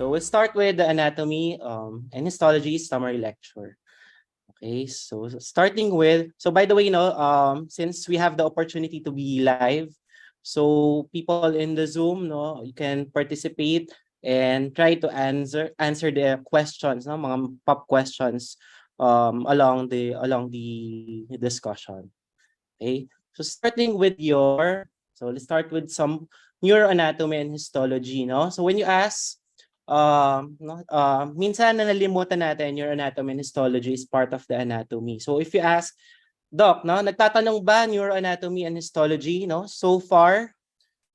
So we'll start with the anatomy and histology summary lecture. Okay, so starting with, so by the way, since we have the opportunity to be live, so people in the Zoom, you can participate and try to answer the questions, mga pop questions along the discussion. Okay, so starting with so let's start with some neuroanatomy and histology, no? So when you ask, minsan na nalimutan natin your anatomy and histology is part of the anatomy. So if you ask, Doc, no, nagtatanong ba neuroanatomy and histology, no? So far,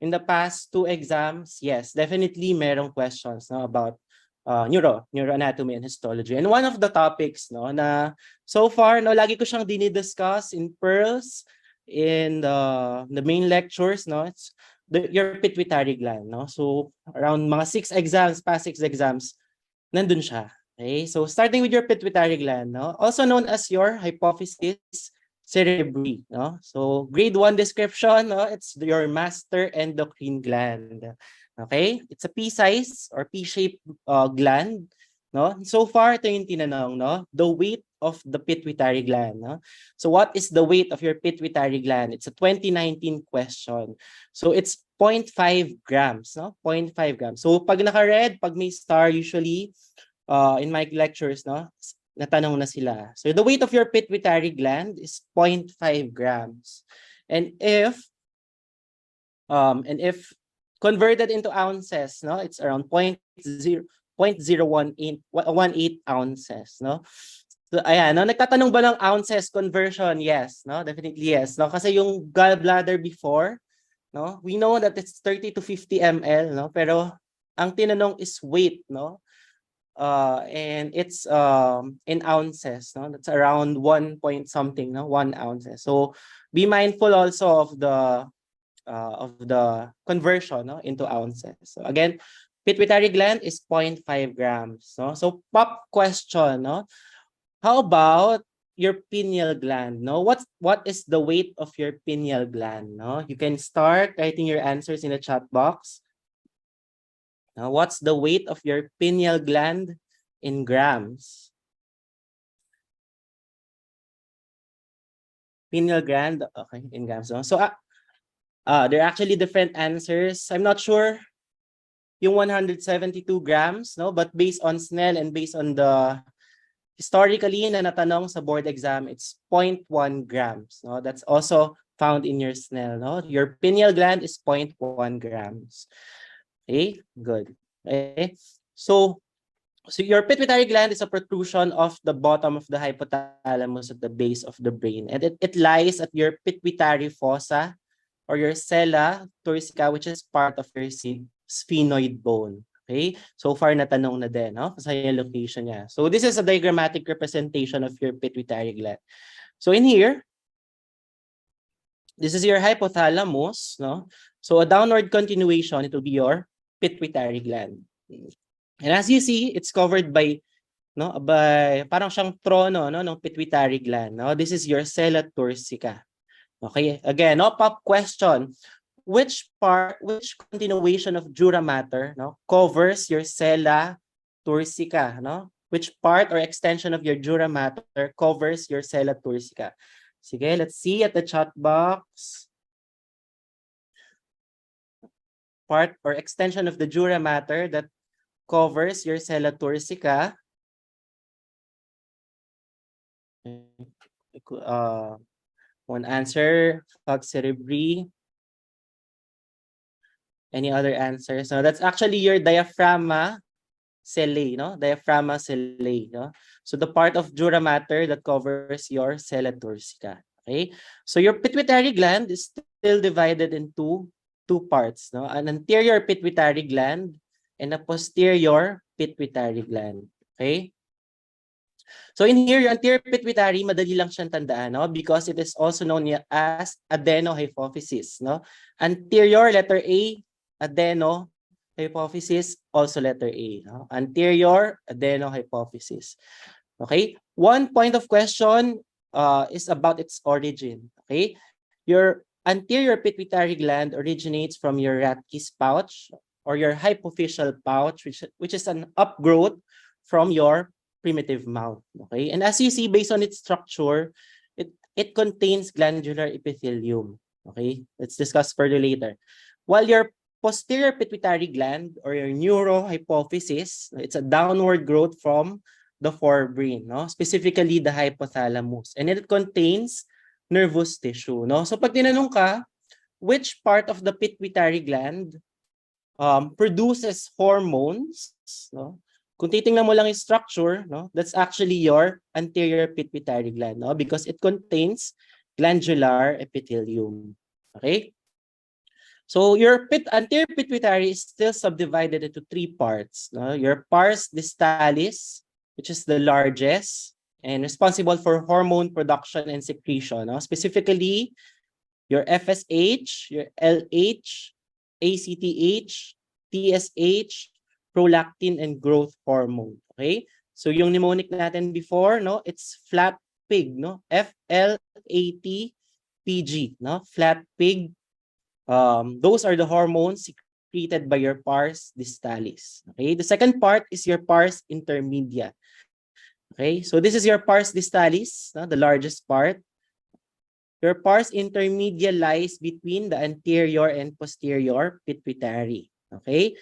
in the past 2 exams, yes, definitely merong questions, no, about neuroanatomy and histology. And one of the topics, no, na so far, no, lagi ko siyang dinidiscuss in pearls, in the main lectures, no, it's your pituitary gland, no. So around mga 6 exams, past 6 exams, nandun siya. Okay, so starting with your pituitary gland, no, also known as your hypophysis cerebri, no. So grade 1 description, no, it's your master endocrine gland. Okay, it's a pea-size or pea-shaped gland, no. So far ito yung tinanong, no, the weight of the pituitary gland, no. So what is the weight of your pituitary gland? It's a 2019 question. So it's 0.5 grams, no, 0.5 grams. So pag naka-red, pag may star, usually in my lectures, no, natanong na sila. So the weight of your pituitary gland is 0.5 grams. And if converted into ounces, no, it's around 0.018 ounces, no. So ayan, no, nagtatanong ba ng ounces conversion? Yes, no, definitely yes, no, kasi yung gallbladder before, no, we know that it's 30 to 50 ml, no, pero ang tinanong is weight, no. And it's in ounces, no, that's around 1 point something, no, 1 ounces. So be mindful also of the conversion, no, into ounces. So again, pituitary gland is 0.5 grams, no. So pop question, no, how about your pineal gland, no? What is the weight of your pineal gland, no? You can start writing your answers in the chat box. Now, what's the weight of your pineal gland in grams? Pineal gland, okay, in grams. No? So there are actually different answers. I'm not sure yung 172 grams, no? But based on Snell and based on the historically na natanong sa board exam, it's 0.1 grams. No? That's also found in your Snell. No? Your pineal gland is 0.1 grams. Okay, good. Okay, so your pituitary gland is a protrusion of the bottom of the hypothalamus at the base of the brain. And it lies at your pituitary fossa or your sella turcica, which is part of your sphenoid bone. Okay, so far natanong na din, no? Kasi yung location niya. So this is a diagrammatic representation of your pituitary gland. So in here, this is your hypothalamus, no? So a downward continuation, it will be your pituitary gland. And as you see, it's covered by parang siyang trono, no, ng pituitary gland, no? This is your sella turcica. Okay, again, no, pop question. Which continuation of dura mater, no, covers your sella turcica, no? Which part or extension of your dura mater covers your sella turcica? Sige, let's see at the chat box. Part or extension of the dura mater that covers your sella turcica. One answer, fag cerebri. Any other answers? So that's actually your diaphragma sellae, no? Diaphragma sellae, no? So the part of dura mater that covers your sella turcica. Okay? So your pituitary gland is still divided into two parts, no? An anterior pituitary gland and a posterior pituitary gland. Okay? So in here, yung anterior pituitary, madali lang siyang tandaan, no? Because it is also known as adenohypophysis, no? Anterior, letter A, adenohypophysis, also letter A, no? Anterior adenohypophysis. Okay? One point of question is about its origin. Okay? Your anterior pituitary gland originates from your Ratkes pouch or your hypophyseal pouch, which is an upgrowth from your primitive mouth. Okay, and as you see, based on its structure, it contains glandular epithelium. Okay, let's discuss further later. While your posterior pituitary gland or your neurohypophysis, it's a downward growth from the forebrain, no? Specifically the hypothalamus, and it contains nervous tissue, no? So pag tinanong ka, which part of the pituitary gland produces hormones, no? Kung titingnan mo lang yung structure, no, that's actually your anterior pituitary gland, no, because it contains glandular epithelium. Okay? So your anterior pituitary is still subdivided into three parts, no? Your pars distalis, which is the largest and responsible for hormone production and secretion, no? Specifically your FSH, your LH, ACTH, TSH, prolactin, and growth hormone. Okay? So yung mnemonic natin before, no, it's flat pig, no? FLATPG, no? Flat pig. Those are the hormones secreted by your pars distalis. Okay? The second part is your pars intermedia. Okay? So this is your pars distalis, no? The largest part. Your pars intermedia lies between the anterior and posterior pituitary. Okay?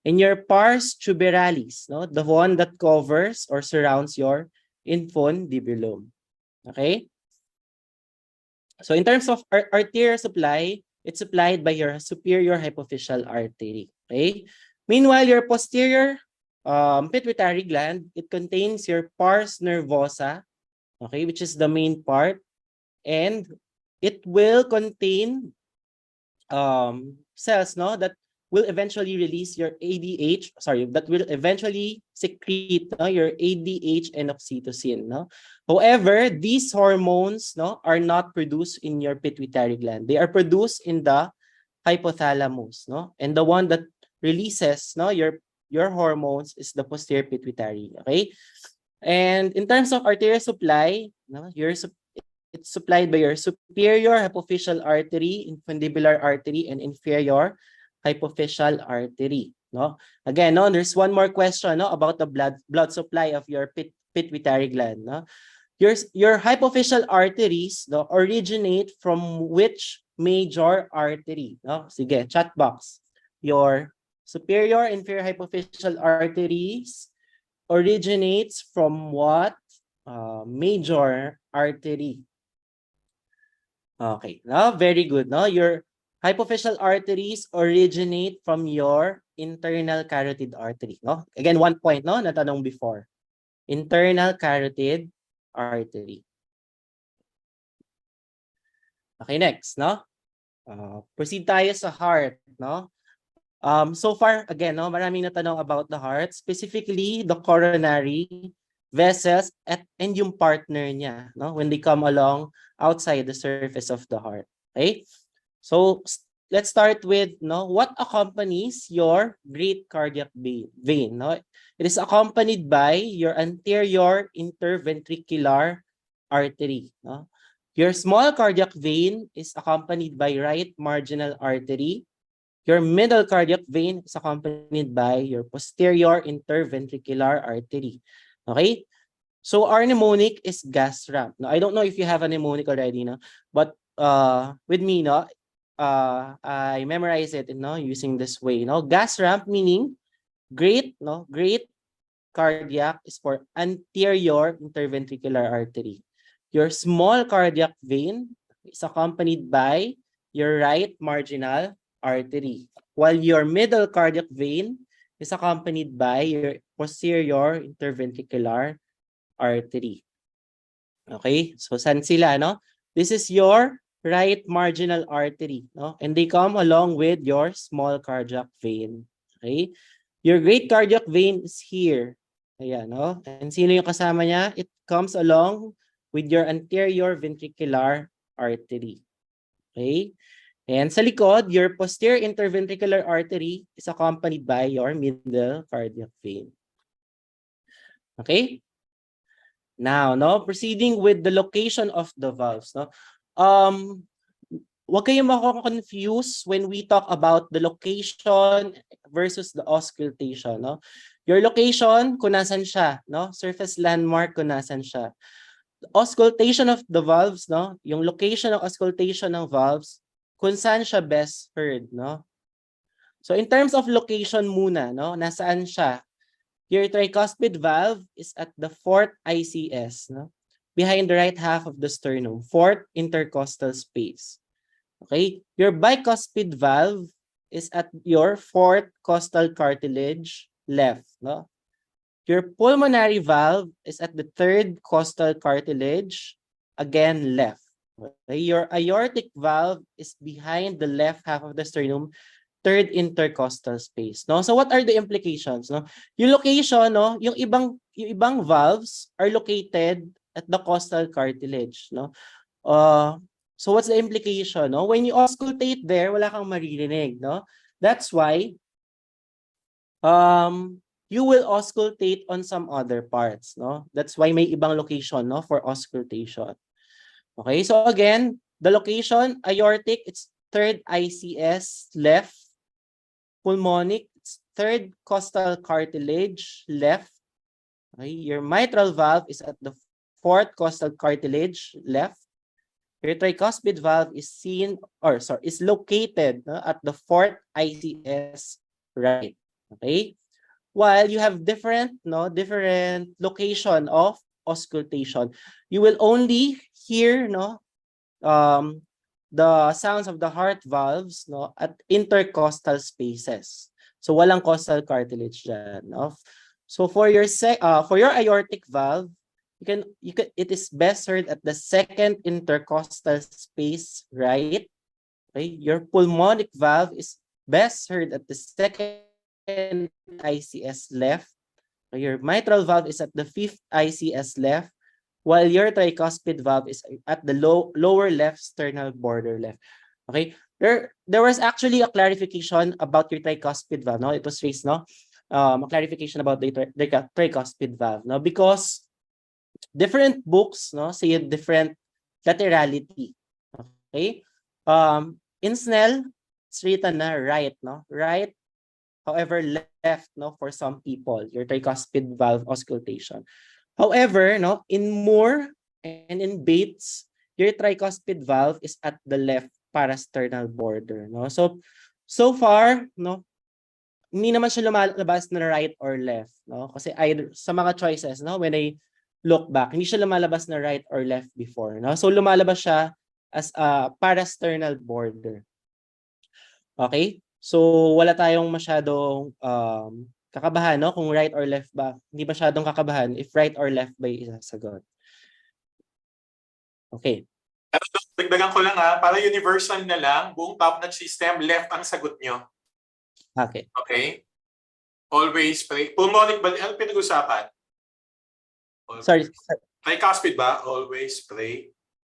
And your pars tuberalis, no, the one that covers or surrounds your infundibulum. Okay? So in terms of arterial supply, it's supplied by your superior hypophyseal artery. Okay? Meanwhile, your posterior pituitary gland, it contains your pars nervosa, okay, which is the main part, and it will contain cells, no, that will eventually release your ADH, that will eventually secrete, no, your ADH and oxytocin, no. However, these hormones, no, are not produced in your pituitary gland. They are produced in the hypothalamus, no, and the one that releases, no, your hormones is the posterior pituitary. Okay, and in terms of arterial supply, no, it's supplied by your superior hypophyseal artery, infundibular artery, and inferior hypophyseal artery. No, again, no, there's one more question, no, about the blood supply of your pituitary gland. No, your hypophyseal arteries, no, originate from which major artery? No, sige, chat box. Your superior inferior hypophyseal arteries originates from what major artery? Okay, no, very good. No, your hypophyseal arteries originate from your internal carotid artery. No, again, 1 point. No, natanong before. Internal carotid artery. Okay, next. No, proceed tayo sa heart. No, so far again, no, maraming natanong about the heart, specifically the coronary vessels and yung partner niya, no, when they come along outside the surface of the heart. Okay, so let's start with, no, what accompanies your great cardiac vein. No, it is accompanied by your anterior interventricular artery. No, your small cardiac vein is accompanied by right marginal artery. Your middle cardiac vein is accompanied by your posterior interventricular artery. Okay? So our mnemonic is gas ramp. Now, I don't know if you have a mnemonic already, no? But with me, no, I memorize it, no, using this way. No? Gas ramp meaning great, no? Great cardiac is for anterior interventricular artery. Your small cardiac vein is accompanied by your right marginal artery, while your middle cardiac vein is accompanied by your posterior interventricular artery. Okay, so saan sila, no? This is your right marginal artery, no? And they come along with your small cardiac vein. Okay, your great cardiac vein is here. Ayan, no? And sino yung kasama niya? It comes along with your anterior ventricular artery. Okay? And sa likod, your posterior interventricular artery is accompanied by your middle cardiac vein. Okay? Now, no, proceeding with the location of the valves, no? wag kayong mako-confuse when we talk about the location versus the auscultation, no? Your location, kung nasan siya, no? Surface landmark, kung nasan siya. Auscultation of the valves, no? Yung location ng auscultation ng valves, kung saan siya best heard, no? So in terms of location muna, no? Nasaan siya? Your tricuspid valve is at the fourth ICS, no? Behind the right half of the sternum, fourth intercostal space. Okay? Your bicuspid valve is at your fourth costal cartilage left, no? Your pulmonary valve is at the third costal cartilage, again left. Okay? Your aortic valve is behind the left half of the sternum, third intercostal space, no? So what are the implications, no? Yung location, no, yung ibang valves are located at the costal cartilage, no? So what's the implication, no? When you auscultate there, wala kang maririnig, no? That's why you will auscultate on some other parts, no? That's why may ibang location, no, for auscultation. Okay? So again, the location aortic, it's third ICS left. Pulmonic, it's third costal cartilage left. Okay? Your mitral valve is at the fourth costal cartilage left. Your tricuspid valve is located, no, at the fourth ICS right. Okay? While you have different location of auscultation, you will only hear, no, the sounds of the heart valves, no, at intercostal spaces. So walang costal cartilage dyan, no? So for your aortic valve, it is best heard at the second intercostal space, right? Okay? Your pulmonic valve is best heard at the second ICS left. Your mitral valve is at the fifth ICS left, while your tricuspid valve is at the lower left sternal border left. Okay? There was actually a clarification about your tricuspid valve, no? It was raised, no? A clarification about the tricuspid valve, no? Because different books, no, say a different laterality. Okay? In Snell, it's written na right, no? Right. However, left, no, for some people, your tricuspid valve auscultation. However, no, in Moore and in Bates, your tricuspid valve is at the left parasternal border, no? So far, no, hindi naman siya lumalabas na right or left, no? Kasi either sa mga choices, no, when I look back, hindi siya lumalabas na right or left before, no? So lumalabas siya as a parasternal border. Okay? So wala tayong masyadong kakabahan, no, kung right or left ba. Hindi masyadong kakabahan if right or left ba yung isasagot. Okay. Dagdagan ko lang para universal na lang, buong top-notch system, left ang sagot nyo. Okay. Okay? Always pray. Pulmonic ba? Ano pinag-usapan? Sorry. Tricuspid ba? Always pray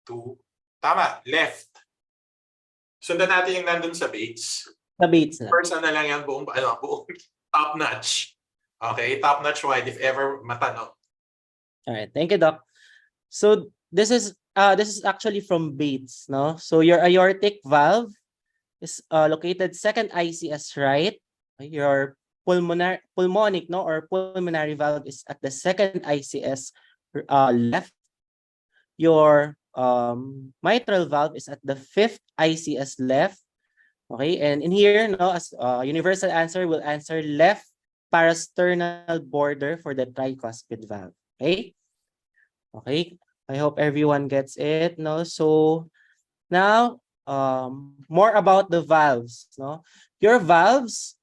to, tama, left. Sundan natin yung nandun sa Bates. Sa Bates na. First na lang yan, buong top-notch. Okay? Top-notch wide if ever matanong. Alright, thank you, Doc. So this is actually from Bates, no? So your aortic valve is located second ICS right. Your pulmonic, no, or pulmonary valve is at the second ICS left. Your mitral valve is at the fifth ICS left. Okay, and in here, no, as universal answer will answer left parasternal border for the tricuspid valve. Okay. Okay, I hope everyone gets it, no? So now more about the valves, no? Your valves,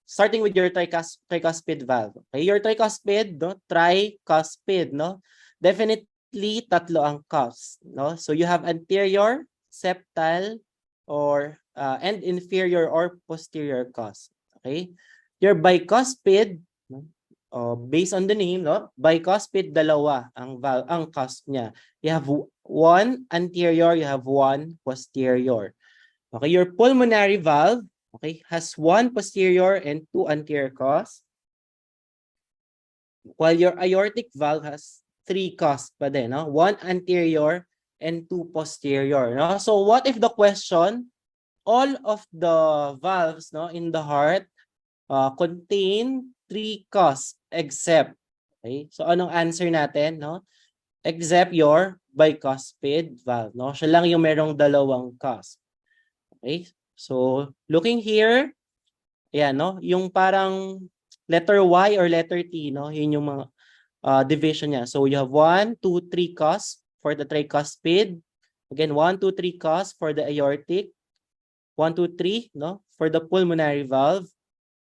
starting with your tricuspid valve. Okay, your tricuspid, no? Tricuspid, no? Definitely tatlo ang cuffs, no? So you have anterior, septal, or and inferior or posterior cuffs. Okay, your bicuspid, no? Based on the name, no? Bicuspid, dalawa ang valve, ang cusp niya. You have one anterior, you have one posterior. Okay, your pulmonary valve, okay, has one posterior and two anterior cusps, while your aortic valve has three cusps pa din, no? One anterior and 2 posterior, no? So what if the question, all of the valves, no, in the heart contain 3 cusps except, okay? So anong answer natin, no? Except your bicuspid valve, no? Siya lang yung merong dalawang cusp. Okay? So looking here, ayan, no? Yung parang letter Y or letter T, no? Yun yung mga division niya. So you have 1, 2, 3 cusp for the tricuspid. Again, 1, 2, 3 cusp for the aortic. 1, 2, 3, no? For the pulmonary valve.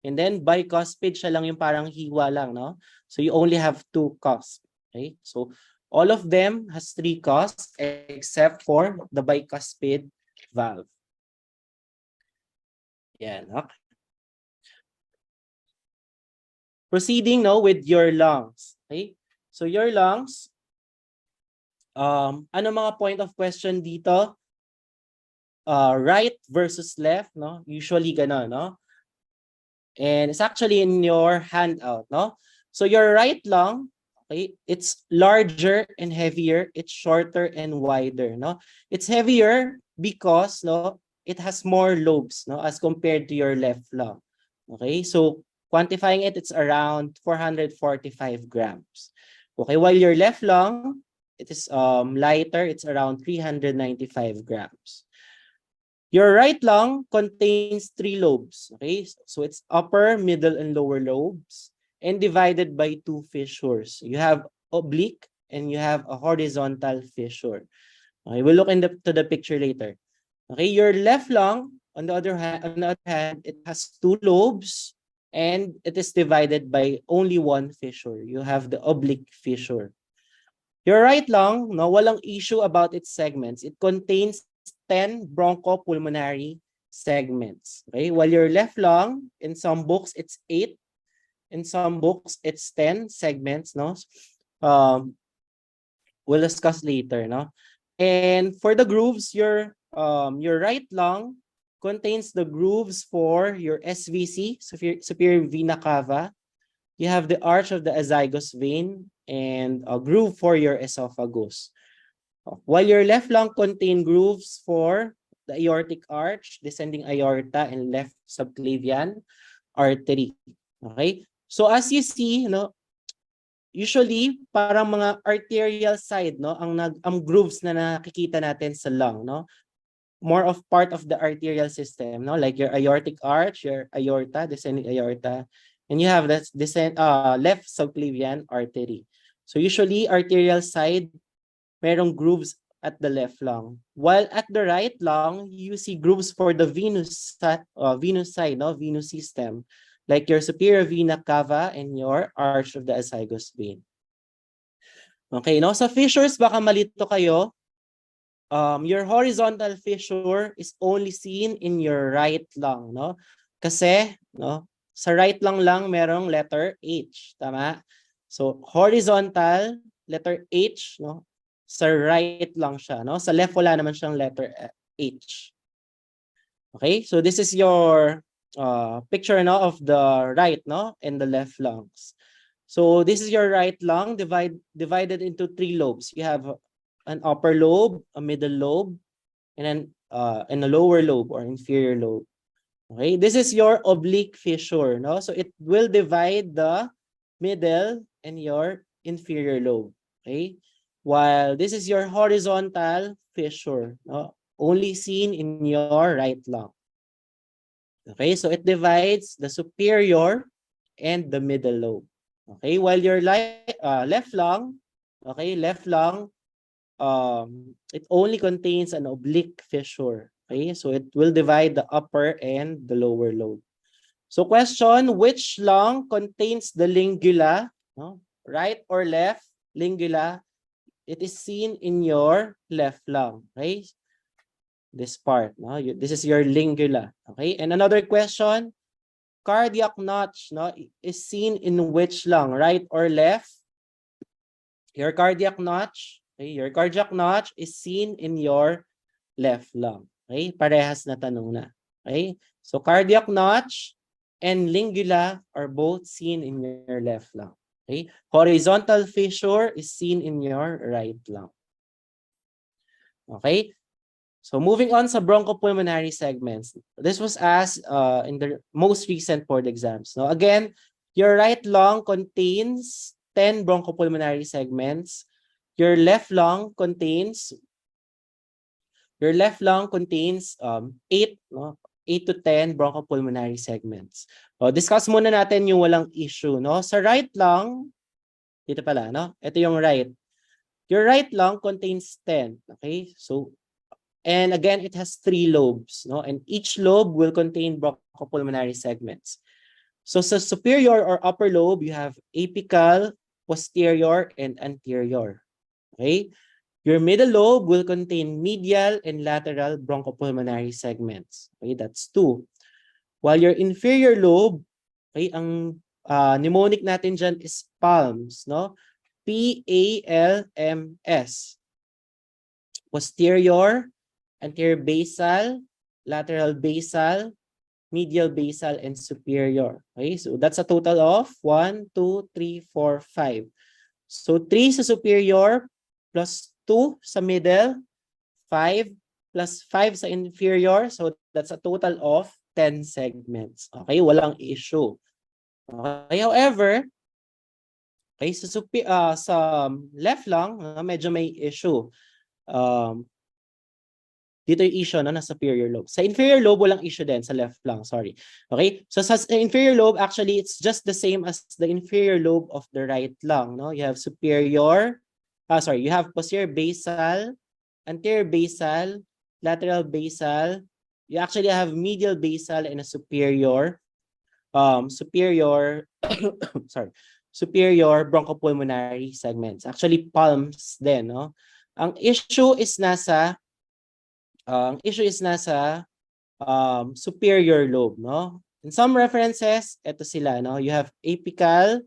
And then bicuspid, siya lang yung parang hiwa lang, no? So you only have 2 cusps. Okay? So all of them has 3 cusps except for the bicuspid valve. Yan, okay. Proceeding now with your lungs. Okay? So your lungs, ano mga point of question dito? Right versus left, no? Usually gano'n, no? And it's actually in your handout, no? So your right lung, okay, it's larger and heavier, it's shorter and wider, no? It's heavier because, no, it has more lobes, no, as compared to your left lung. Okay, so quantifying it, it's around 445 grams. Okay, while your left lung, it is lighter, it's around 395 grams. Your right lung contains 3 lobes, okay? So it's upper, middle, and lower lobes, and divided by 2 fissures. You have oblique and you have a horizontal fissure. Okay, we'll look to the picture later. Okay, your left lung, on the other hand, it has 2 lobes, and it is divided by only 1 fissure. You have the oblique fissure. Your right lung, no, walang issue about its segments. It contains 10 bronchopulmonary segments. Okay, while your left lung, in some books, it's 8. In some books, it's 10 segments, no? We'll discuss later, no? And for the grooves, your right lung contains the grooves for your SVC, superior vena cava. You have the arch of the azygos vein and a groove for your esophagus. While your left lung contain grooves for the aortic arch, descending aorta, and left subclavian artery. Okay? So as you see, no, usually parang mga arterial side, no, ang grooves na nakikita natin sa lung, no? More of part of the arterial system, no? Like your aortic arch, your aorta, descending aorta, and you have that left subclavian artery. So usually arterial side, merong grooves at the left lung. While at the right lung, you see grooves for the venous side, no, venous system, like your superior vena cava and your arch of the azygos vein. Okay, no? Sa fissures, baka malito kayo. Your horizontal fissure is only seen in your right lung, no? Kasi, no, sa right lung lang merong letter H, tama? So horizontal, letter H, no? Sa right lang siya, no? Sa left wala naman siyang letter H. Okay? So this is your picture, no, of the right, no, and the left lungs. So this is your right lung divided into 3 lobes. You have an upper lobe, a middle lobe, and a lower lobe or inferior lobe. Okay? This is your oblique fissure, no? So it will divide the middle and your inferior lobe. Okay? While this is your horizontal fissure, no? Only seen in your right lung. Okay, so it divides the superior and the middle lobe. Okay, while your left lung, okay, left lung, it only contains an oblique fissure. Okay, so it will divide the upper and the lower lobe. So question, which lung contains the lingula, no? Right or left lingula? It is seen in your left lung, okay? This part, no? This is your lingula, okay? And another question, cardiac notch, no, is seen in which lung, right or left? Your cardiac notch, okay? Your cardiac notch is seen in your left lung, okay? Parehas na tanong na, okay? So cardiac notch and lingula are both seen in your left lung. Okay? Horizontal fissure is seen in your right lung. Okay? So moving on sa bronchopulmonary segments. This was asked in the most recent board exams. No? Again, your right lung contains 10 bronchopulmonary segments. Your left lung contains 8, no? 8 to 10 bronchopulmonary segments. O, discuss muna natin yung walang issue, no? Sa right lung, dito pala, no? Ito yung right. Your right lung contains 10, okay? So, and again, it has 3 lobes, no? And each lobe will contain bronchopulmonary segments. So sa superior or upper lobe, you have apical, posterior, and anterior. Okay? Your middle lobe will contain medial and lateral bronchopulmonary segments. Okay, that's 2. While your inferior lobe, okay, ang mnemonic natin dyan is palms, no? PALMS. Posterior, anterior basal, lateral basal, medial basal, and superior. Okay, so that's a total of 1, 2, 3, 4, 5. So 3 sa superior plus 2 sa middle, 5 plus 5 sa inferior. So that's a total of 10 segments. Okay, walang issue. Okay, however, okay, sa left lang, medyo may issue. Dito yung issue, no, na superior lobe. Sa inferior lobe, walang issue din. Sa left lang, sorry. Okay? So sa inferior lobe, actually, it's just the same as the inferior lobe of the right lung. No? You have you have posterior basal, anterior basal, lateral basal. You actually have medial basal and a superior superior bronchopulmonary segments. Actually, palms din, no? Ang issue is nasa superior lobe, no? In some references, ito sila, no? You have apical,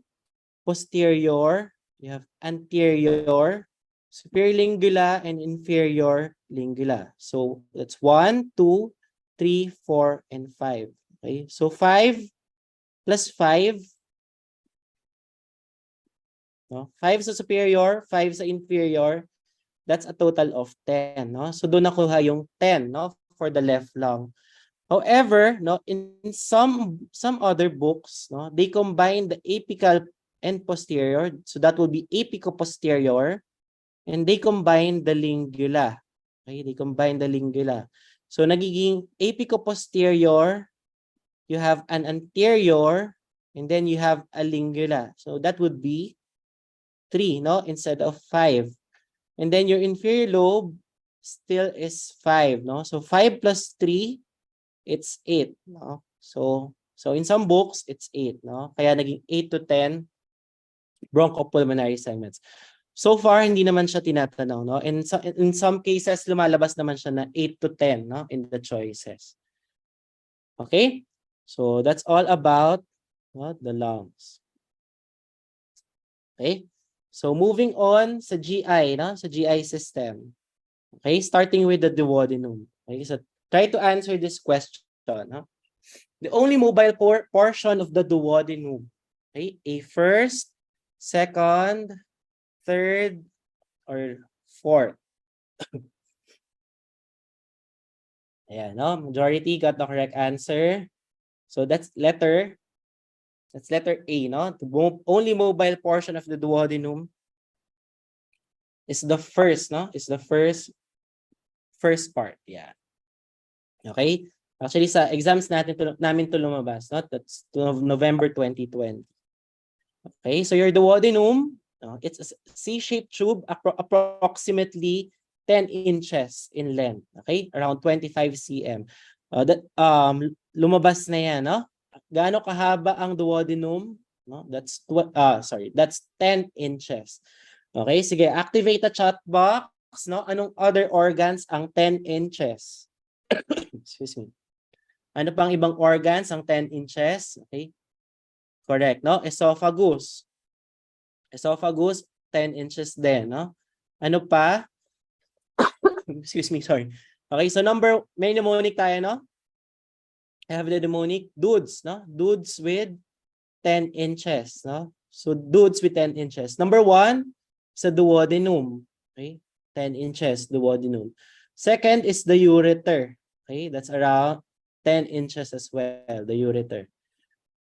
posterior, you have anterior, superior lingula, and inferior lingula. So that's 1, 2, 3, 4, and 5. Okay? So 5 plus 5, no? 5 sa superior, 5 sa inferior, that's a total of 10, no? So doon nakuha yung 10, no, for the left lung. However, no, in some other books, no, they combine the apical and posterior. So that will be apico-posterior, and they combine the lingula. Okay, they combine the lingula. So nagiging apico-posterior, you have an anterior, and then you have a lingula. So that would be 3, no, instead of 5. And then your inferior lobe still is 5, no? So 5 plus 3, it's 8, no? So in some books, it's 8, no? Kaya naging 8 to 10 bronchopulmonary segments. So far, hindi naman siya tinatanong, no? In some cases, lumalabas naman siya na 8 to 10, no? In the choices. Okay? So that's all about the lungs. Okay? So moving on sa GI, no? Sa GI system. Okay, starting with the duodenum. Okay, so try to answer this question. No? The only mobile portion of the duodenum. Okay, a first, second, third, or fourth. Ayan, no? Majority got the correct answer. So that's letter A, no? The only mobile portion of the duodenum is the first, no? Is the first part, yeah. Okay? Actually, sa exams namin to lumabas, no? That's November 2020. Okay, so your duodenum, it's a C-shaped tube approximately 10 inches in length. Okay, around 25 cm. Lumabas na yan, no? Gaano kahaba ang duodenum? No? That's 10 inches. Okay, sige, activate the chat box. No? Anong other organs ang 10 inches? Excuse me. Ano pang ibang organs ang 10 inches? Okay. Correct, no? Esophagus. Esophagus, 10 inches din, no? Ano pa? Excuse me, sorry. Okay, so may mnemonic tayo, no? I have the mnemonic, dudes, no? Dudes with 10 inches, no? So, dudes with 10 inches. Number 1, sa duodenum. Okay? 10 inches, duodenum. Second is the ureter. Okay, that's around 10 inches as well, the ureter.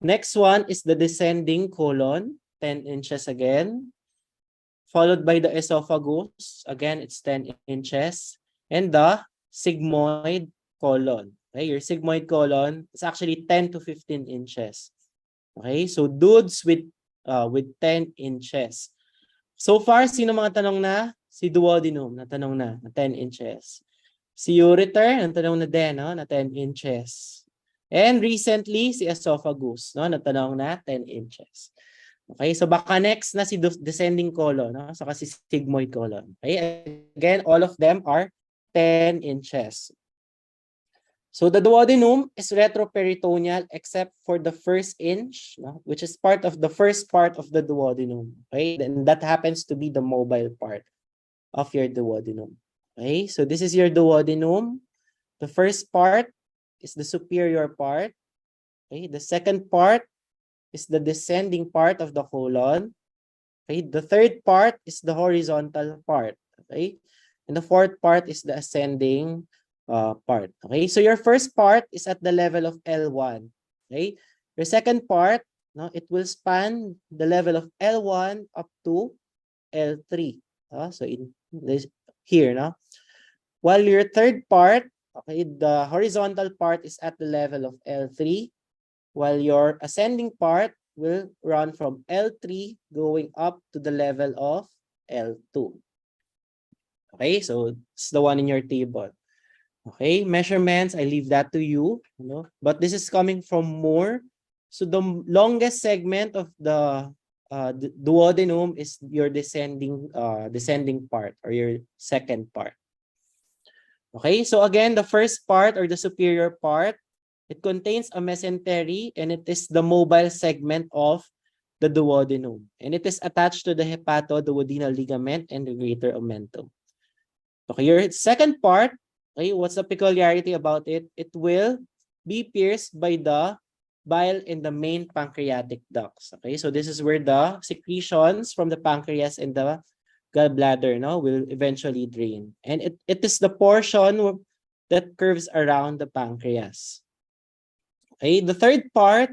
Next one is the descending colon, 10 inches again. Followed by the esophagus, again, it's 10 inches. And the sigmoid colon. Okay, your sigmoid colon is actually 10 to 15 inches. Okay, so dudes with 10 inches. So far, sino mga tanong na? Si duodenum, natanong na 10 inches. Si ureter, natanong na din, no? Na 10 inches. And recently, si esophagus, no? Natanong na 10 inches. Okay, so baka next na si descending colon, no? Saka si sigmoid colon. Okay, again, all of them are 10 inches. So the duodenum is retroperitoneal except for the first inch, no? Which is part of the first part of the duodenum. Okay, then that happens to be the mobile part of your duodenum. Okay, so this is your duodenum. The first part is the superior part. Okay, the second part is the descending part of the colon. Okay, the third part is the horizontal part. Okay, and the fourth part is the ascending part. Okay, so your first part is at the level of L1. Okay, your second part, no, it will span the level of L1 up to L3. So in this here, no, while your third part, okay, the horizontal part is at the level of L3. While your ascending part will run from L3 going up to the level of L2. Okay, so it's the one in your table. Okay, measurements, I leave that to you, but this is coming from Moore. So the longest segment of the duodenum is your descending part or your second part. Okay, so again, the first part or the superior part, it contains a mesentery and it is the mobile segment of the duodenum. And it is attached to the hepatoduodenal ligament and the greater omentum. Okay, your second part, okay, what's the peculiarity about it? It will be pierced by the bile in the main pancreatic ducts. Okay, so this is where the secretions from the pancreas and the gallbladder, no, will eventually drain. And it is the portion that curves around the pancreas. Okay, the third part,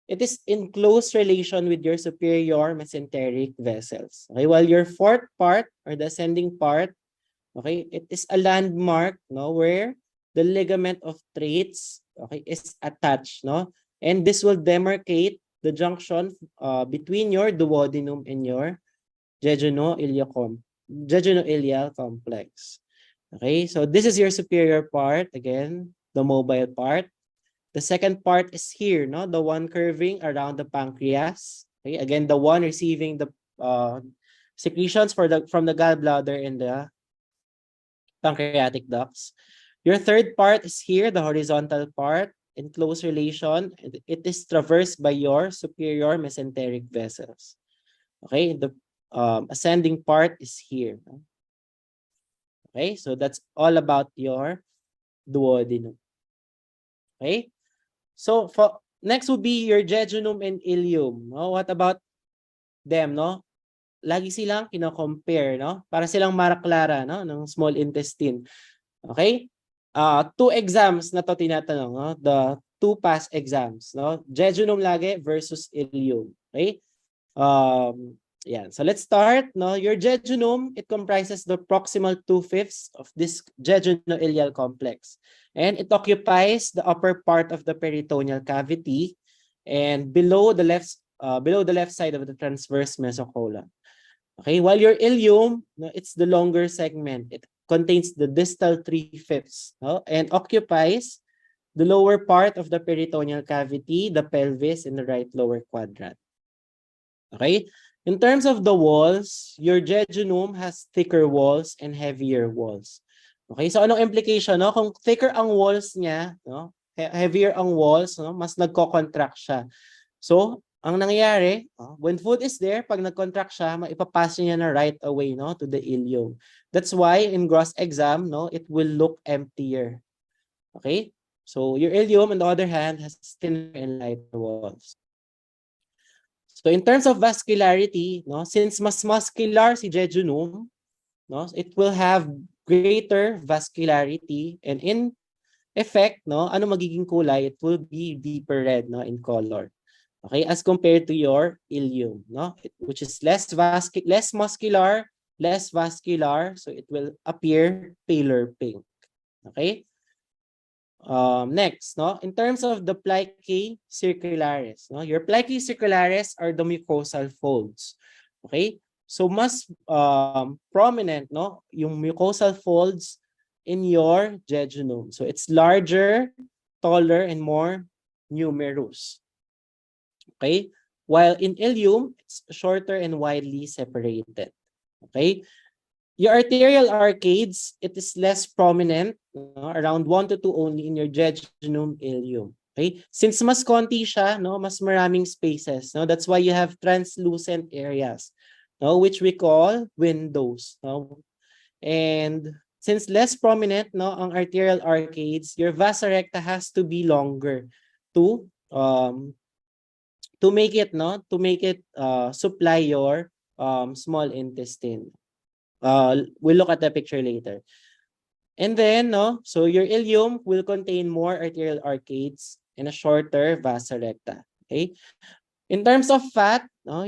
it is in close relation with your superior mesenteric vessels. Okay, while your fourth part or the ascending part, okay, it is a landmark, no, where the ligament of Treitz, okay, is attached, no, and this will demarcate the junction between your duodenum and your jejunal-ileal complex. Okay, so this is your superior part, again, the mobile part. The second part is here, no, the one curving around the pancreas. Okay, again, the one receiving the secretions from the gallbladder and the pancreatic ducts. Your third part is here, the horizontal part, in close relation. It is traversed by your superior mesenteric vessels. Okay, the ascending part is here. Okay, so that's all about your duodenum. Okay, so for next would be your jejunum and ileum. No? What about them, no? Lagi silang kino-compare, no? Para silang maraklara, no, ng small intestine. Okay? Two exams na to tinatanong, no? The two past exams, no? Jejunum lagi versus ileum. Okay? Yeah. So let's start, no? Your jejunum, it comprises the proximal 2/5 of this jejunal-ileal complex. And it occupies the upper part of the peritoneal cavity and below the left side of the transverse mesocolon. Okay, while your ileum, no, it's the longer segment. It contains the distal 3/5, no, and occupies the lower part of the peritoneal cavity, the pelvis, and the right lower quadrant. Okay, in terms of the walls, your jejunum has thicker walls and heavier walls. Okay, so anong implication, no? Kung thicker ang walls niya, no, heavier ang walls, no, mas nagko-contract siya. So, ang nangyayari, when food is there, pag nag-contract siya, maipapasa niya na right away, no, to the ileum. That's why in gross exam, no, it will look emptier. Okay? So, your ileum, on the other hand, has thinner and lighter walls. So, in terms of vascularity, no, since mas muscular si jejunum, no? It will have greater vascularity, and in effect, no, ano magiging kulay? It will be deeper red, no, in color. Okay, as compared to your ileum, no, which is less muscular, less vascular, so it will appear paler pink. Okay. Next, no, in terms of the plicae circularis, no, your plicae circularis are the mucosal folds. Okay, so mas prominent, no, yung mucosal folds in your jejunum. So it's larger, taller, and more numerous. Okay, while in ileum, it's shorter and widely separated. Okay, your arterial arcades, it is less prominent, no, around 1 to 2 only in your jejunum ileum. Okay? Since mas konti siya, no, mas maraming spaces, no? That's why you have translucent areas, no, which we call windows, no? And since less prominent, no, ang arterial arcades, your vasa recta has to be longer to make it, no, to make it supply your small intestine. We'll look at the picture later. And then, no, so your ileum will contain more arterial arcades and a shorter vasa recta. Okay. In terms of fat, no,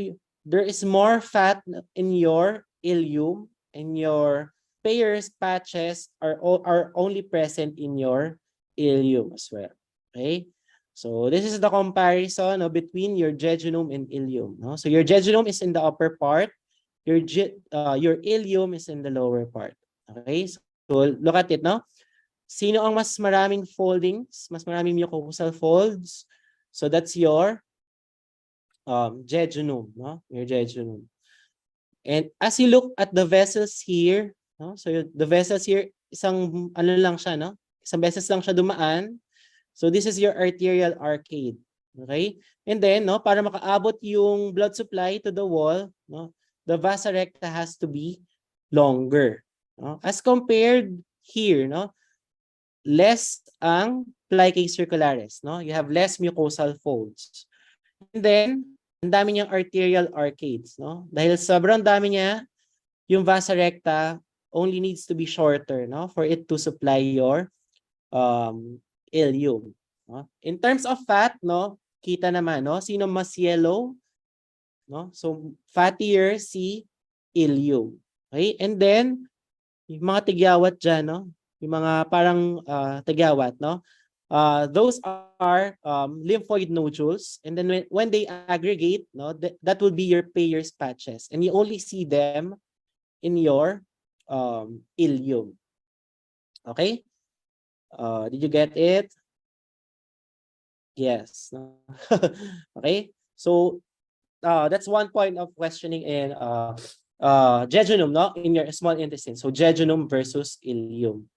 there is more fat in your ileum, and your Peyer's patches are only present in your ileum as well. Okay. So this is the comparison, no, between your jejunum and ileum. No? So your jejunum is in the upper part. Your ileum is in the lower part. Okay, so look at it, no? Sino ang mas maraming foldings, mas maraming mucosal folds? So that's your jejunum, no? Your jejunum. And as you look at the vessels here, no? So the vessels here, isang ano lang siya, no? Isang beses lang siya dumaan. So this is your arterial arcade. Okay? And then, no, para makaabot yung blood supply to the wall, no, the vasa recta has to be longer. No? As compared here, no, less ang plicae circularis. No? You have less mucosal folds. And then, ang dami niyang arterial arcades. No? Dahil sobrang dami niya, yung vasa recta only needs to be shorter, no, for it to supply your ileum. No? In terms of fat, no, kita naman, no, sino mas yellow? No? So fattier si ileum. Okay? And then yung mga tigyawat diyan, no? Yung mga parang tigyawat, no? Those are lymphoid nodules, and then when they aggregate, no, that will be your Peyer's patches, and you only see them in your ileum. Okay? Did you get it? Yes. Okay. So that's one point of questioning in jejunum, no, in your small intestine. So jejunum versus ileum.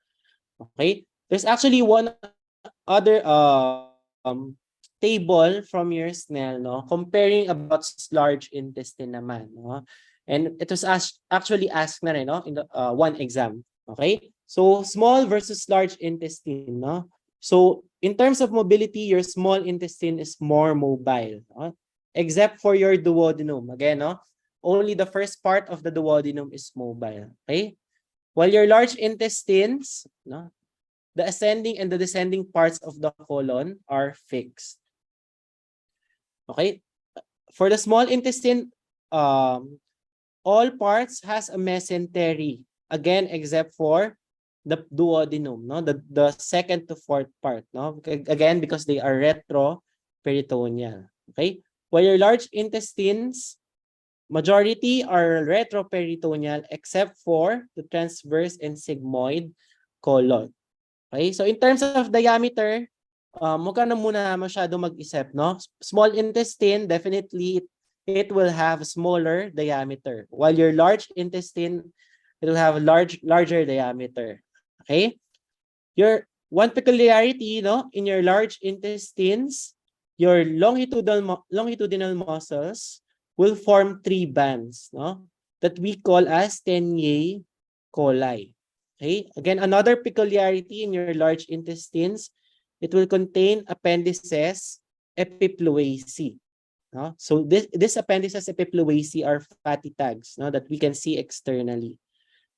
Okay. There's actually one other table from your SNEL, no, comparing about large intestine naman, no. And it was actually asked na rin, no, in the one exam. Okay. So small versus large intestine, no. So in terms of mobility, your small intestine is more mobile, no? Except for your duodenum. Again, no, only the first part of the duodenum is mobile. Okay, while your large intestines, no, the ascending and the descending parts of the colon are fixed. Okay, for the small intestine, all parts has a mesentery. Again, except for the duodenum, no, the second to fourth part, no, again because they are retroperitoneal. Okay, while your large intestines, majority are retroperitoneal except for the transverse and sigmoid colon. Okay, so in terms of diameter, huwag ka na muna masyado mag-isip, no? Small intestine, definitely it will have smaller diameter, while your large intestine, it will have larger diameter. Okay, your one peculiarity, no, in your large intestines, your longitudinal muscles will form 3 bands, no, that we call as teniae coli. Okay, again, another peculiarity in your large intestines, it will contain appendices epiploaceae. No? So this appendices epiploaceae are fatty tags, no, that we can see externally.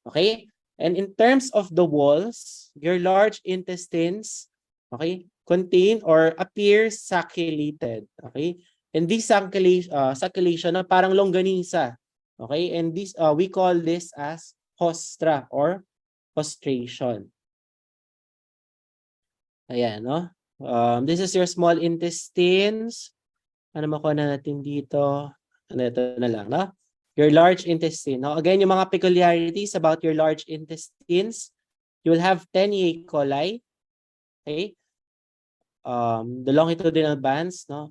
Okay? And in terms of the walls, your large intestines, okay, contain or appear sacculated. Okay? And this sacculation na parang longganisa. Okay? And this we call this as hostra or hostration. Ayan, no? This is your small intestines. Ano makuha na natin dito? Ano, ito na lang, no? Your large intestine. Now, again, yung mga peculiarities about your large intestines, you will have 10 E. coli. Okay? The longitudinal bands, no?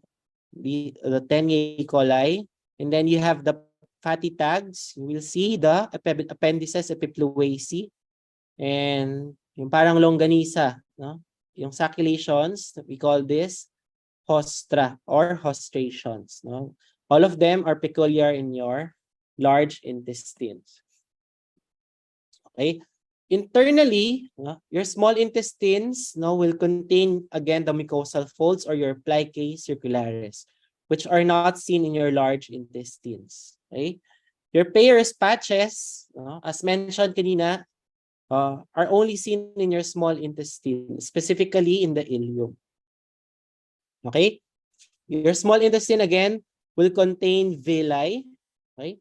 The 10 E. coli. And then you have the fatty tags. You will see the appendices epiploaceae. And yung parang longganisa, no? Yung sacculations, we call this hostra or hostrations. No? All of them are peculiar in your large intestines. Okay. Internally, your small intestines will contain again the mucosal folds or your plicae circularis, which are not seen in your large intestines. Okay. Your Peyer's patches, as mentioned kanina, are only seen in your small intestine, specifically in the ileum. Okay? Your small intestine again will contain villi. Okay?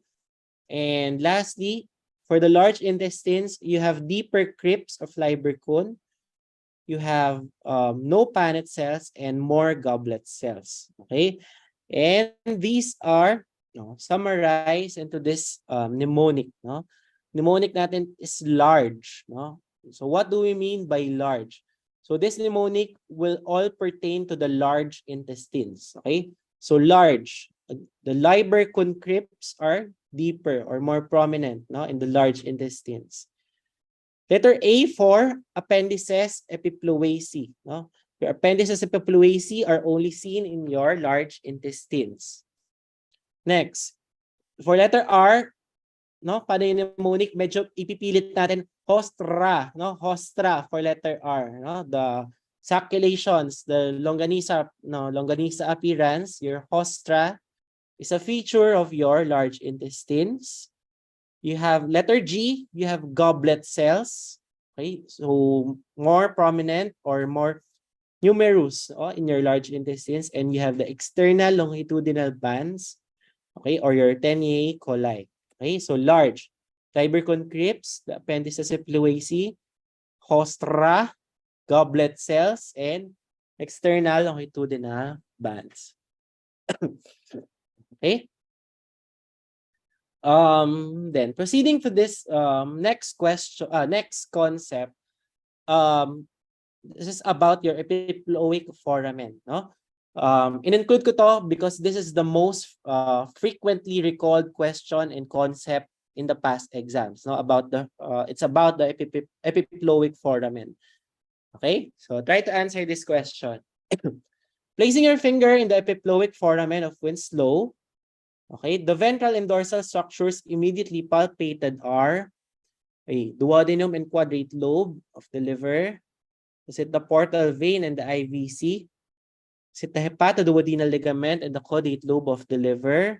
And lastly, for the large intestines, you have deeper crypts of Libercone. You have no Paneth cells and more goblet cells. Okay? And these are summarized into this mnemonic. No? Mnemonic natin is large. No? So what do we mean by large? So this mnemonic will all pertain to the large intestines. Okay? So large. The Libercone crypts are deeper or more prominent in the large intestines. Letter A for appendices epiploaceae. Your appendices epiploaceae are only seen in your large intestines. Next, for letter R, paano yung mnemonic? Medyo ipipilit natin hostra, hostra for letter R, the sacculations, the longanisa appearance, your hostra is a feature of your large intestines. You have letter G, you have goblet cells. Okay, so more prominent or more numerous in your large intestines, and you have the external longitudinal bands, okay, or your 10 E. coli. Okay, so large. Libercone crypts, the appendices epiploaceae, hostra, goblet cells, and external longitudinal bands. Okay. Then proceeding to this next question, next concept. This is about your epiploic foramen. In-include ko to because this is the most frequently recalled question and concept in the past exams. About the it's about the epiploic foramen. Okay, so try to answer this question. Placing your finger in the epiploic foramen of Winslow. Okay, the ventral and dorsal structures immediately palpated are duodenum and quadrate lobe of the liver. Is it the portal vein and the IVC? Is it the hepatoduodenal ligament and the caudate lobe of the liver?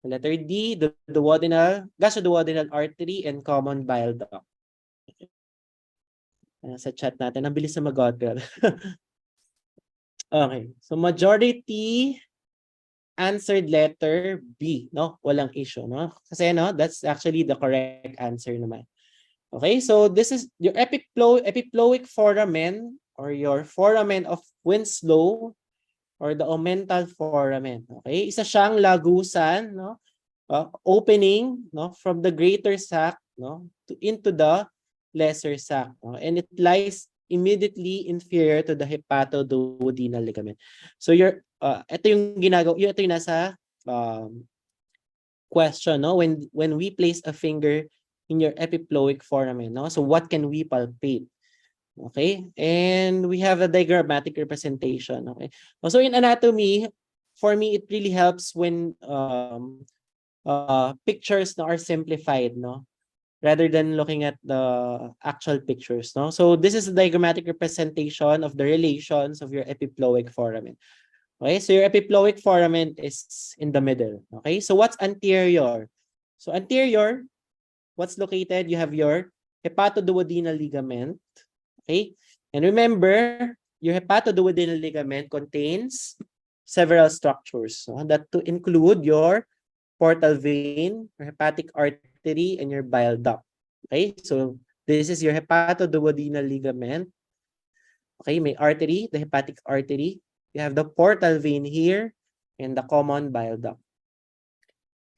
Letter D, the gastroduodenal artery and common bile duct. Sa chat natin, ang bilis na mag-author. Okay, so majority answered letter B, walang issue, kasi that's actually the correct answer naman. Okay, so this is your epiploic foramen or your foramen of Winslow or the omental foramen. Okay, isa siyang lagusan, opening, from the greater sac, into the lesser sac, and it lies immediately inferior to the hepatoduodenal ligament. So your ito yung nasa question, when we place a finger in your epiploic foramen, so what can we palpate? Okay, and we have a diagrammatic representation. Okay, so in anatomy, for me it really helps when pictures are simplified, rather than looking at the actual pictures. So this is a diagrammatic representation of the relations of your epiploic foramen. Okay, so your epiploic foramen is in the middle. Okay, so what's anterior? So anterior what's located? You have your hepatoduodenal ligament. Okay? And remember, your hepatoduodenal ligament contains several structures, no? That to include your portal vein, your hepatic artery, and your bile duct. Okay? So this is your hepatoduodenal ligament. Okay, may artery, the hepatic artery. You have the portal vein here and the common bile duct.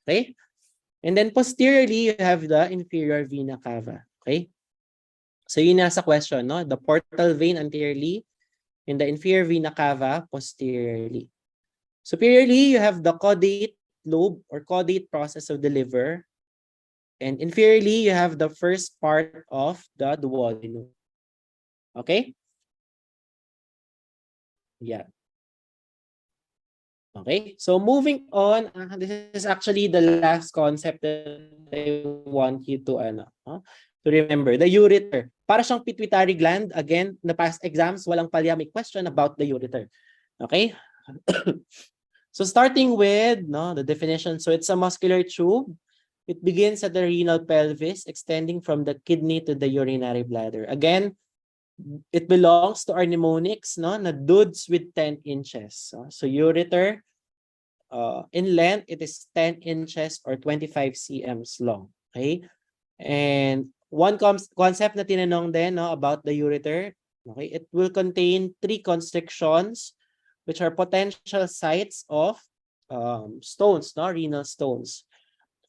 Okay? And then posteriorly, you have the inferior vena cava. Okay? So yun nasa question, no? The portal vein anteriorly and the inferior vena cava posteriorly. Superiorly, you have the caudate lobe or caudate process of the liver. And inferiorly, you have the first part of the duodenum. Okay? Yeah. Okay, so moving on, this is actually the last concept that I want you to to remember, the ureter. Para siyang pituitary gland. Again, in the past exams, walang palya may question about the ureter. Okay? So starting with the definition. So it's a muscular tube. It begins at the renal pelvis, extending from the kidney to the urinary bladder. Again, it belongs to our mnemonics, na dudes with 10 inches. So ureter, in length, it is 10 inches or 25 cms long. Okay? And one concept na tinanong din about the ureter, okay, it will contain 3 constrictions, which are potential sites of stones, renal stones.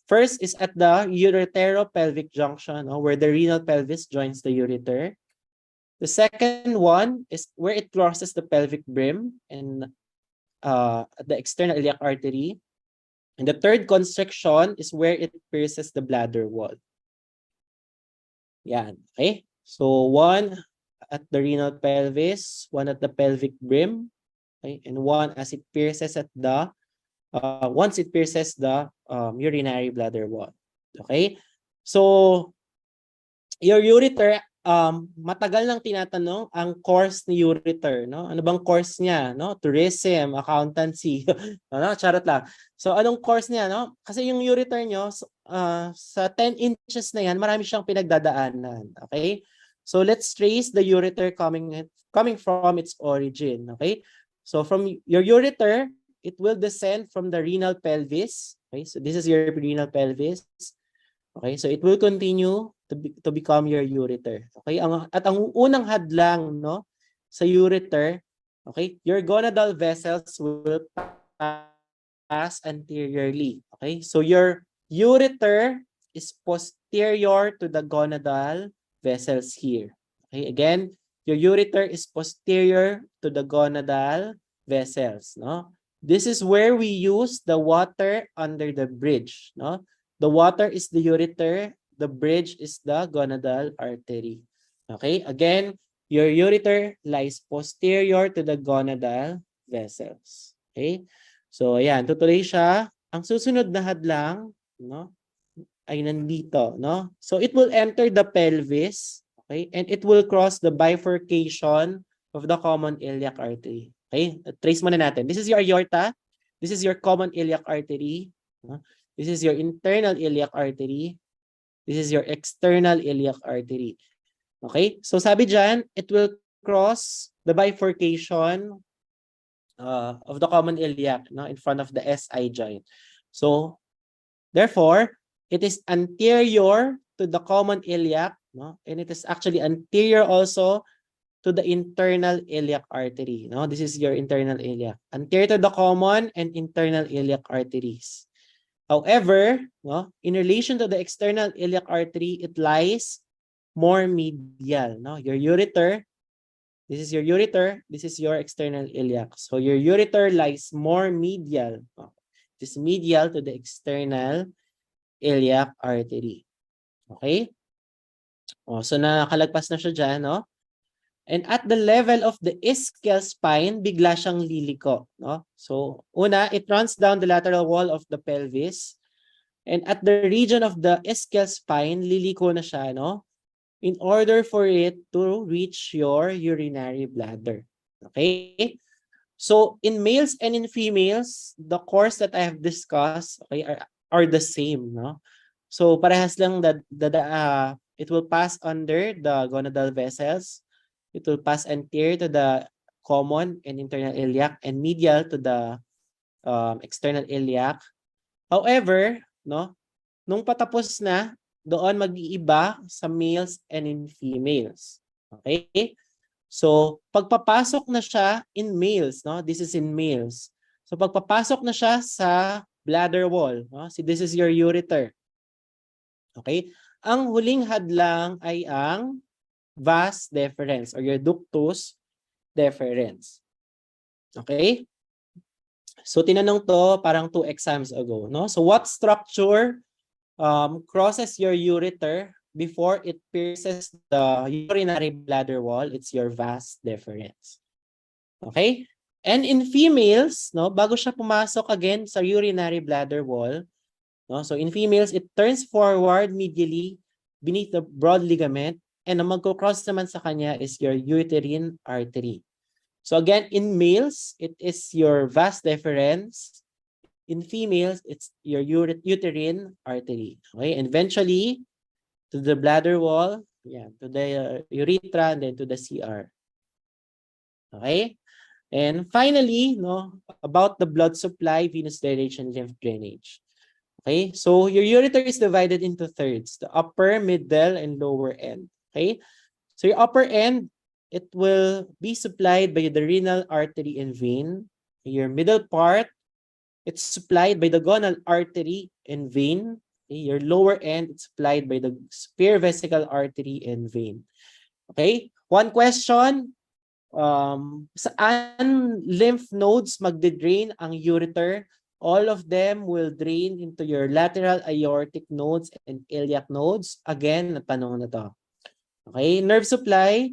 First is at the uretero-pelvic junction, where the renal pelvis joins the ureter. The second one is where it crosses the pelvic brim and the external iliac artery. And the third constriction is where it pierces the bladder wall. Yan. Okay? So one at the renal pelvis, one at the pelvic brim, okay? And one as it pierces at the once it pierces the urinary bladder wall. Okay? So your ureter, matagal nang tinatanong ang course ni ureter, no? Ano bang course niya, no? Tourism, accountancy. Charot lang. So anong course niya, no? Kasi yung ureter nyo, sa 10 inches na yan, marami siyang pinagdadaanan. Okay? So let's trace the ureter coming from its origin. Okay? So from your ureter, it will descend from the renal pelvis. Okay? So this is your renal pelvis. Okay? So it will continue to become your ureter. Okay? At ang unang hadlang, no, sa ureter, okay, your gonadal vessels will pass anteriorly. Okay? So your ureter is posterior to the gonadal vessels here. Okay? Again, your ureter is posterior to the gonadal vessels, no? This is where we use the water under the bridge, no? The water is the ureter, the bridge is the gonadal artery. Okay? Again, your ureter lies posterior to the gonadal vessels. Okay? So, ayan, tutuloy siya. Ang susunod na hadlang, no, ay nandito, no? So, it will enter the pelvis, okay? And it will cross the bifurcation of the common iliac artery. Okay? Trace muna natin. This is your aorta. This is your common iliac artery. No? This is your internal iliac artery. This is your external iliac artery. Okay? So sabi dyan, it will cross the bifurcation of the common iliac, no, in front of the SI joint. So therefore, it is anterior to the common iliac, no, and it is actually anterior also to the internal iliac artery. No, this is your internal iliac, anterior to the common and internal iliac arteries. However, no, in relation to the external iliac artery, it lies more medial. No, your ureter, this is your ureter, this is your external iliac. So your ureter lies more medial. No, it is medial to the external iliac artery. Okay? So nakalagpas na siya dyan, no? And at the level of the ischial spine, bigla siyang liliko, no? So una, it runs down the lateral wall of the pelvis. And at the region of the ischial spine, liliko na siya, no? In order for it to reach your urinary bladder. Okay? So in males and in females, the course that I have discussed, okay, are the same, no? So parehas lang it will pass under the gonadal vessels. It will pass anterior to the common and internal iliac and medial to the external iliac. However, no, nung patapos na, doon mag-iiba sa males and in females. Okay? So, pagpapasok na siya in males, no? This is in males. So, pagpapasok na siya sa bladder wall, no? See, this is your ureter. Okay? Ang huling hadlang ay ang vas deferens or your ductus deferens. Okay? So, tinanong to parang 2 exams ago, no? So, what structure crosses your ureter before it pierces the urinary bladder wall? It's your vas deferens. Okay? And in females, no, bago siya pumasok again sa urinary bladder wall, no, so in females, it turns forward medially beneath the broad ligament, and ang magko-cross naman sa kanya is your uterine artery. So again, in males, it is your vas deferens. In females, it's your uterine artery. Okay, and eventually to the bladder wall, yeah, to the urethra, and then to the CR. Okay, and finally, no, about the blood supply, venous drainage, and lymph drainage. Okay, so your ureter is divided into thirds: the upper, middle, and lower end. Okay, so your upper end, it will be supplied by the renal artery and vein. Your middle part, it's supplied by the gonal artery and vein. Okay? Your lower end, it's supplied by the superior vesical artery and vein. Okay? One question, saan lymph nodes magde-drain ang ureter? All of them will drain into your lateral aortic nodes and iliac nodes. Again, natanong na to. Okay? Nerve supply,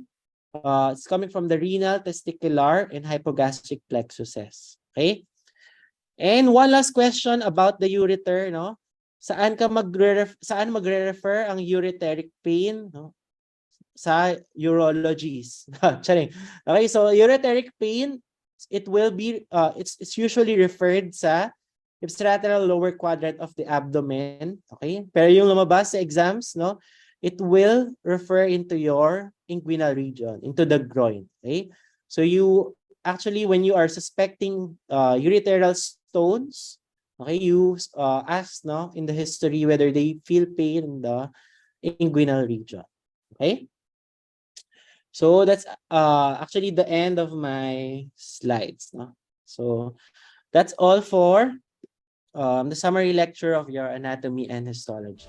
it's coming from the renal, testicular, and hypogastric plexuses. Okay? And one last question about the ureter, no? Saan magre-refer ang ureteric pain, no? Sa urologies. Charing. Okay, so ureteric pain, it will be it's usually referred sa ipsilateral lower quadrant of the abdomen, okay? Pero yung lumabas sa exams, no? It will refer into your inguinal region, into the groin, okay? So you actually, when you are suspecting ureteral stones, okay, you ask, no, in the history whether they feel pain in the inguinal region. Okay, so that's actually the end of my slides, no? So that's all for the summary lecture of your anatomy and histology.